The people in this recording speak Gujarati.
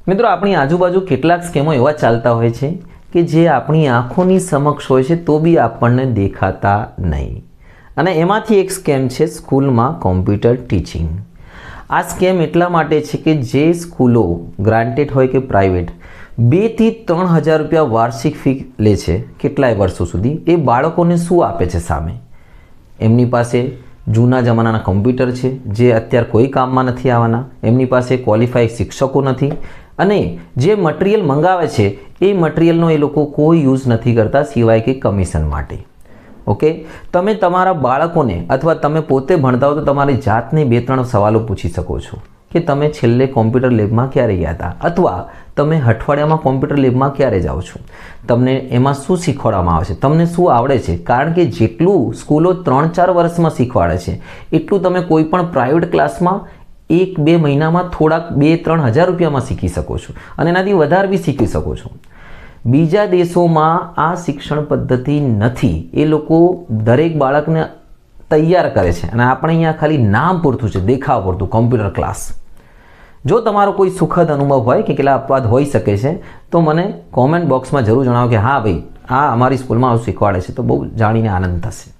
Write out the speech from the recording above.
મિત્રો, આપણી આજુબાજુ કેટલાક સ્કેમો એવા ચાલતા હોય છે કે જે આપણી આંખોની સમક્ષ હોય છે તો બી આપણને દેખાતા નહીં. અને એમાંથી એક સ્કેમ છે સ્કૂલમાં કોમ્પ્યુટર ટીચિંગ. આ સ્કેમ એટલા માટે છે કે જે સ્કૂલો ગ્રાન્ટેડ હોય કે પ્રાઇવેટ 2 થી 3 હજાર રૂપિયા વાર્ષિક ફી લે છે કેટલાય વર્ષો સુધી, એ બાળકોને શું આપે છે સામે? એમની પાસે જૂના જમાનાના કોમ્પ્યુટર છે જે અત્યારે કોઈ કામમાં નથી આવવાના, એમની પાસે ક્વોલિફાઈડ શિક્ષકો નથી, અને જે મટીરિયલ મંગાવે છે એ મટીરિયલનો એ લોકો કોઈ યુઝ નથી કરતા સિવાય કે કમિશન માટે. ઓકે, તમે તમારા બાળકોને અથવા તમે પોતે ભણતા હો તો તમારી જાતને 2-3 સવાલો પૂછી શકો છો કે તમે છેલ્લે કોમ્પ્યુટર લેબમાં ક્યારે ગયા હતા, અથવા તમે અઠવાડિયામાં કોમ્પ્યુટર લેબમાં ક્યારે જાઓ છો, તમને એમાં શું શીખવાડવામાં આવે છે, તમને શું આવડે છે. કારણ કે જેટલું સ્કૂલો 3-4 વર્ષમાં શીખવાડે છે એટલું તમે કોઈ પણ પ્રાઇવેટ ક્લાસમાં 1-2 મહિનામાં થોડાક 2-3 હજાર રૂપિયામાં શીખી શકો છો, અને એનાથી વધારે બી શીખી શકો છો. બીજા દેશોમાં આ શિક્ષણ પદ્ધતિ નથી. એ લોકો દરેક બાળકને તૈયાર કરે છે, અને આપણે અહીંયા ખાલી નામ પૂરતું છે, દેખાવ પૂરતું કોમ્પ્યુટર ક્લાસ. જો તમારો કોઈ સુખદ અનુભવ હોય કે કેટલા અપવાદ હોઈ શકે છે તો મને કોમેન્ટ બોક્સમાં જરૂર જણાવો કે હા ભાઈ, આ અમારી સ્કૂલમાં આવું શીખવાડે છે, તો બહુ જાણીને આનંદ થશે.